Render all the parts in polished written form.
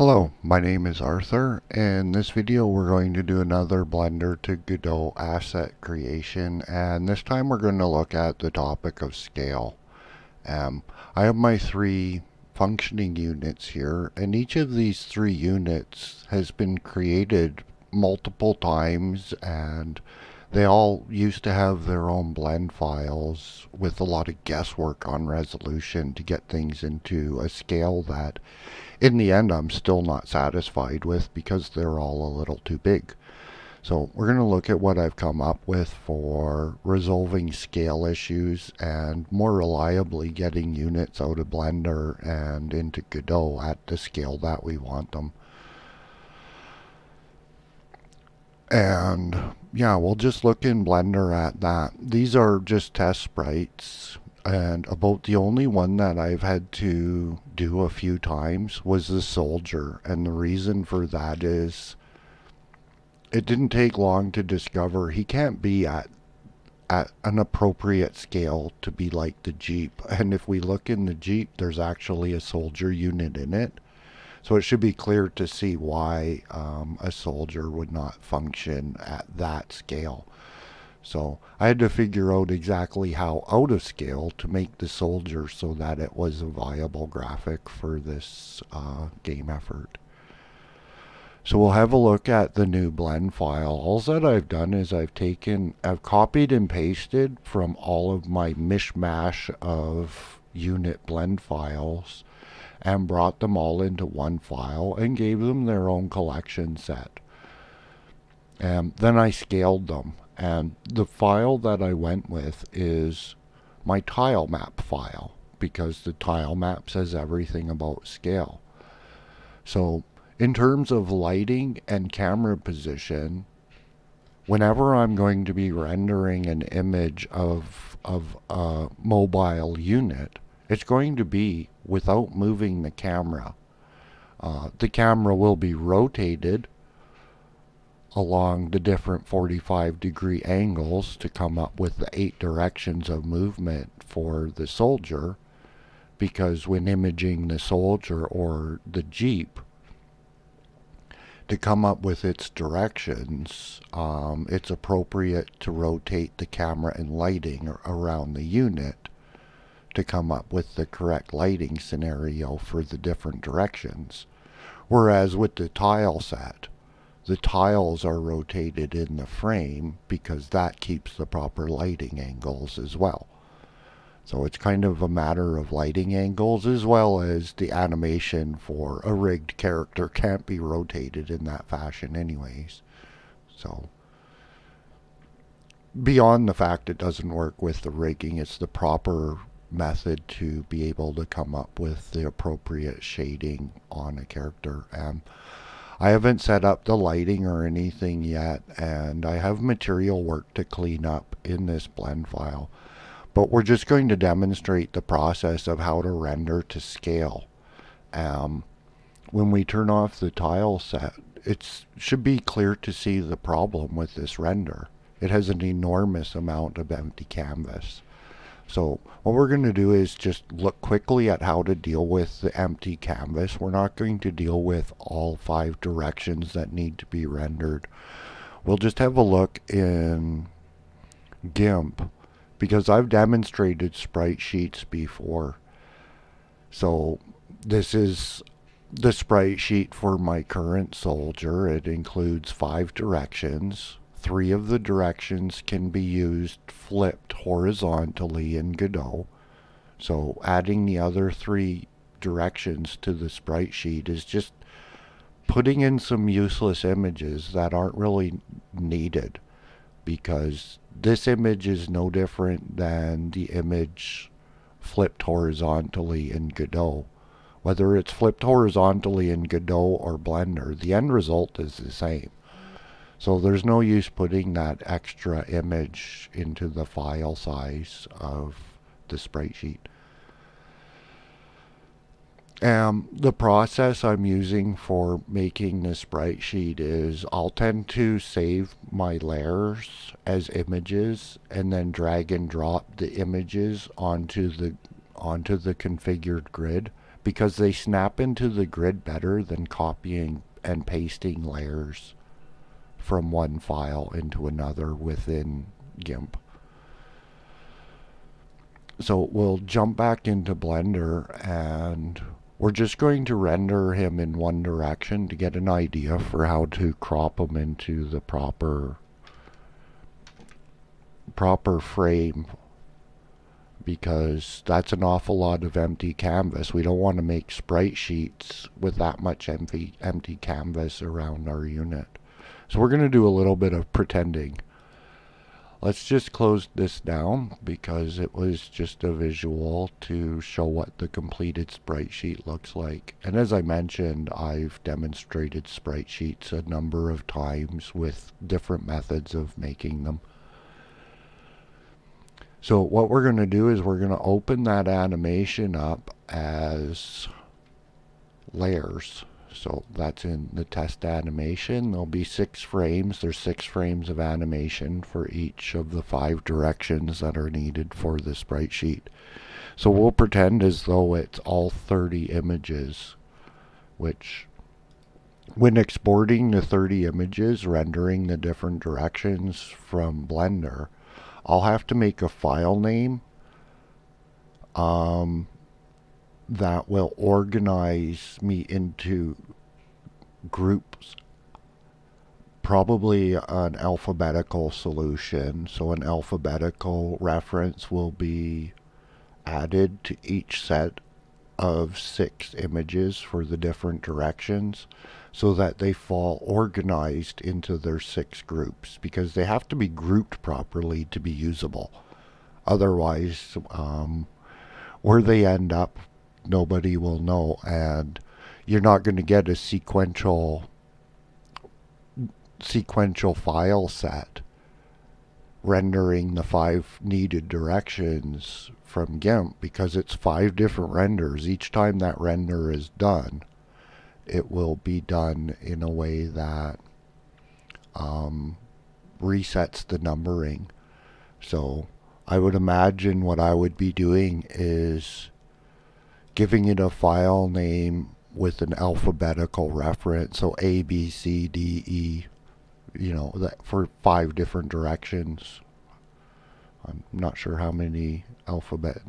Hello, my name is Arthur, and in this video we're going to do another Blender to Godot asset creation, and this time we're going to look at the topic of scale. I have my three functioning units here, and each of these three units has been created multiple times, and they all used to have their own blend files with a lot of guesswork on resolution to get things into a scale that in the end I'm still not satisfied with because they're all a little too big. So we're going to look at what I've come up with for resolving scale issues and more reliably getting units out of Blender and into Godot at the scale that we want them. And yeah, we'll just look in Blender at that. These are just test sprites, and about the only one that I've had to do a few times was the soldier. And the reason for that is it didn't take long to discover he can't be at an appropriate scale to be like the Jeep. And if we look in the Jeep, there's actually a soldier unit in it. So it should be clear to see why a soldier would not function at that scale. So I had to figure out exactly how out of scale to make the soldier so that it was a viable graphic for this game effort. So we'll have a look at the new blend file. All that I've done is I've copied and pasted from all of my mishmash of unit blend files and brought them all into one file and gave them their own collection set. And then I scaled them. And the file that I went with is my Tilemap file, because the Tilemap says everything about scale. So in terms of lighting and camera position, whenever I'm going to be rendering an image of a mobile unit, it's going to be without moving the camera. The camera will be rotated along the different 45-degree angles to come up with the 8 directions of movement for the soldier, because when imaging the soldier or the Jeep, to come up with its directions, it's appropriate to rotate the camera and lighting around the unit to come up with the correct lighting scenario for the different directions. Whereas with the tile set, the tiles are rotated in the frame because that keeps the proper lighting angles as well. So it's kind of a matter of lighting angles, as well as the animation for a rigged character can't be rotated in that fashion anyways. So beyond the fact it doesn't work with the rigging, it's the proper method to be able to come up with the appropriate shading on a character. I haven't set up the lighting or anything yet, and I have material work to clean up in this blend file. But we're just going to demonstrate the process of how to render to scale. When we turn off the tile set, it should be clear to see the problem with this render. It has an enormous amount of empty canvas. So what we're going to do is just look quickly at how to deal with the empty canvas. We're not going to deal with all 5 directions that need to be rendered. We'll just have a look in GIMP, because I've demonstrated sprite sheets before. So this is the sprite sheet for my current soldier. It includes 5 directions. 3 of the directions can be used flipped horizontally in Godot. So adding the other 3 directions to the sprite sheet is just putting in some useless images that aren't really needed, because this image is no different than the image flipped horizontally in Godot. Whether it's flipped horizontally in Godot or Blender, the end result is the same. So there's no use putting that extra image into the file size of the sprite sheet. The process I'm using for making the sprite sheet is I'll tend to save my layers as images and then drag and drop the images onto the configured grid, because they snap into the grid better than copying and pasting layers from one file into another within GIMP. So we'll jump back into Blender, and we're just going to render him in one direction to get an idea for how to crop him into the proper frame, because that's an awful lot of empty canvas. We don't want to make sprite sheets with that much empty canvas around our unit. So we're going to do a little bit of pretending. Let's just close this down because it was just a visual to show what the completed sprite sheet looks like. And as I mentioned, I've demonstrated sprite sheets a number of times with different methods of making them. So what we're going to do is we're going to open that animation up as layers. So that's in the test animation. There'll be 6 frames. There's 6 frames of animation for each of the 5 directions that are needed for the sprite sheet. So we'll pretend as though it's all 30 images, which when exporting the 30 images, rendering the different directions from Blender, I'll have to make a file name that will organize me into groups, probably an alphabetical solution. So an alphabetical reference will be added to each set of 6 images for the different directions, so that they fall organized into their 6 groups, because they have to be grouped properly to be usable. Otherwise, where they end up, nobody will know, and you're not going to get a sequential file set rendering the 5 needed directions from GIMP, because it's 5 different renders. Each time that render is done, it will be done in a way that resets the numbering. So I would imagine what I would be doing is giving it a file name with an alphabetical reference, so A, B, C, D, E, you know, that for 5 different directions. I'm not sure how many alphabet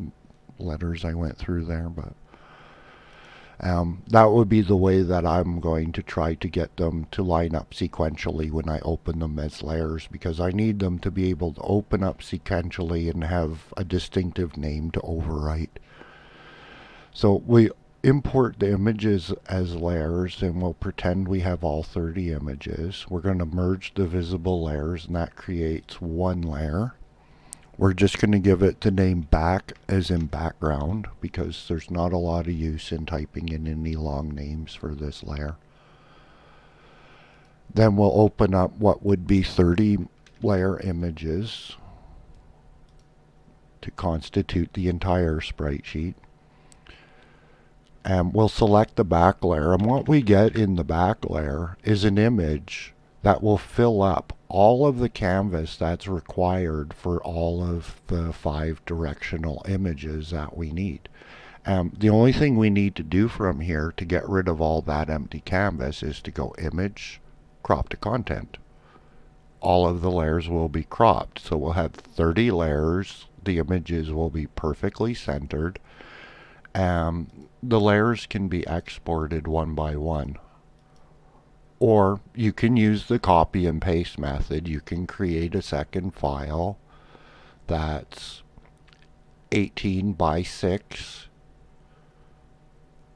letters I went through there, but that would be the way that I'm going to try to get them to line up sequentially when I open them as layers, because I need them to be able to open up sequentially and have a distinctive name to overwrite. So we import the images as layers, and we'll pretend we have all 30 images. We're going to merge the visible layers, and that creates one layer. We're just going to give it the name back as in background, because there's not a lot of use in typing in any long names for this layer. Then we'll open up what would be 30 layer images to constitute the entire sprite sheet. And we'll select the back layer, and what we get in the back layer is an image that will fill up all of the canvas that's required for all of the 5 directional images that we need. The only thing we need to do from here to get rid of all that empty canvas is to go Image, Crop to Content. All of the layers will be cropped, so we'll have 30 layers. The images will be perfectly centered. The layers can be exported one by one. Or you can use the copy and paste method. You can create a second file that's 18 by 6.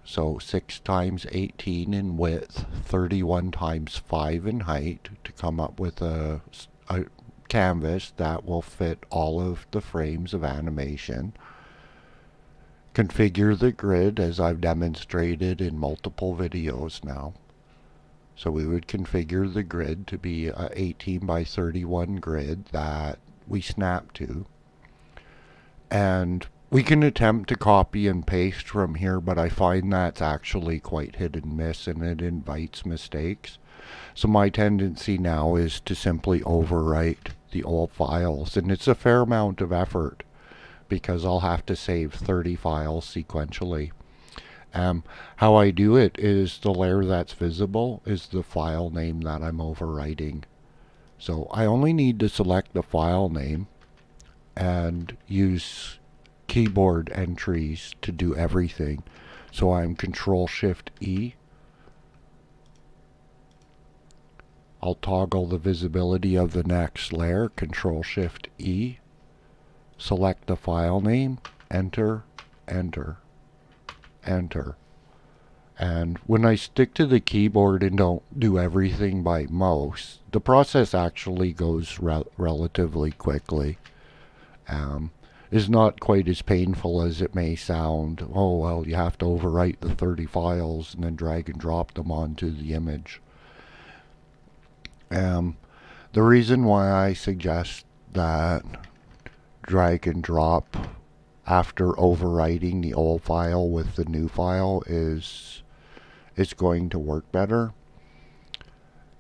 So 6 times 18 in width, 31 times 5 in height, to come up with a canvas that will fit all of the frames of animation. Configure the grid as I've demonstrated in multiple videos now. So we would configure the grid to be a 18 by 31 grid that we snap to. And we can attempt to copy and paste from here, but I find that's actually quite hit and miss, and it invites mistakes. So my tendency now is to simply overwrite the old files, and it's a fair amount of effort because I'll have to save 30 files sequentially. How I do it is the layer that's visible is the file name that I'm overwriting. So I only need to select the file name and use keyboard entries to do everything. So I'm Control-Shift-E. I'll toggle the visibility of the next layer, Control-Shift-E. Select the file name, enter, enter, enter. And when I stick to the keyboard and don't do everything by mouse, the process actually goes relatively quickly. Is not quite as painful as it may sound. Oh, well, you have to overwrite the 30 files and then drag and drop them onto the image. The reason why I suggest that drag and drop after overwriting the old file with the new file is it's going to work better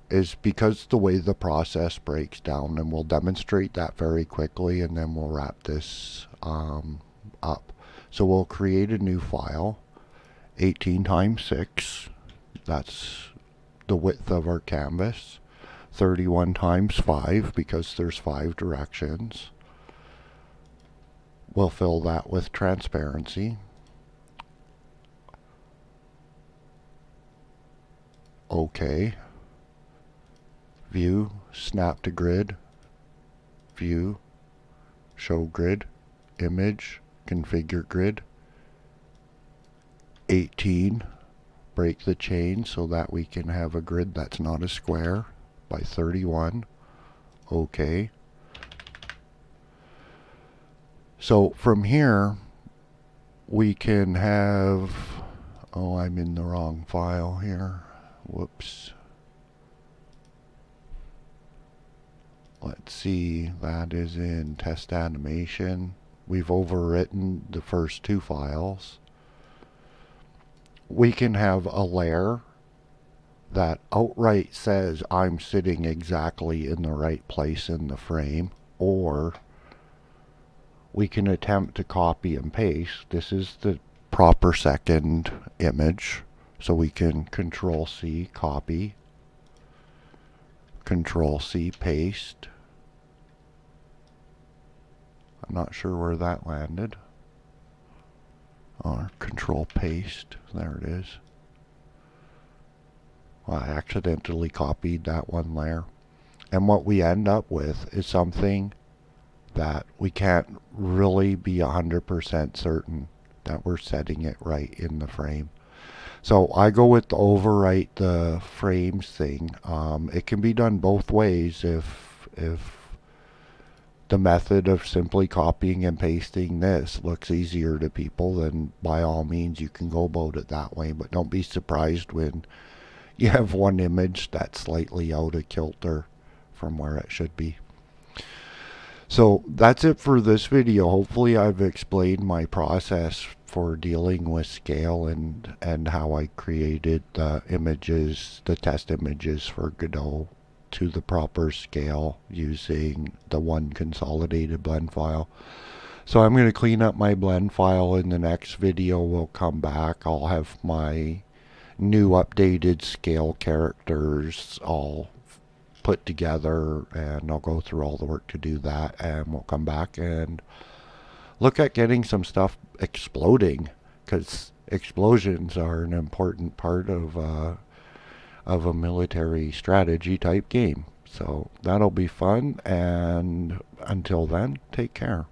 is because the way the process breaks down, and we'll demonstrate that very quickly, and then we'll wrap this up. So we'll create a new file, 18 times 6, that's the width of our canvas, 31 times 5 because there's 5 directions. We'll fill that with transparency. OK. View, snap to grid, view, show grid, image, configure grid. 18, break the chain so that we can have a grid that's not a square by 31. OK. So from here we can have, oh, I'm in the wrong file here. Whoops. Let's see, that is in test animation. We've overwritten the first 2 files. We can have a layer that outright says I'm sitting exactly in the right place in the frame, or we can attempt to copy and paste. This is the proper second image, so we can Control-C, copy, Control-C, paste. I'm not sure where that landed. Or Control paste, there it is. Well, I accidentally copied that one layer. And what we end up with is something that we can't really be 100% certain that we're setting it right in the frame. So I go with the overwrite the frames thing. It can be done both ways. If the method of simply copying and pasting this looks easier to people, then by all means you can go about it that way. But don't be surprised when you have one image that's slightly out of kilter from where it should be. So that's it for this video. Hopefully I've explained my process for dealing with scale and how I created the images, the test images for Godot to the proper scale using the one consolidated blend file. So I'm going to clean up my blend file. In the next video we'll come back. I'll have my new updated scale characters all put together, and I'll go through all the work to do that, and we'll come back and look at getting some stuff exploding, because explosions are an important part of a military strategy type game. So that'll be fun, and until then, take care.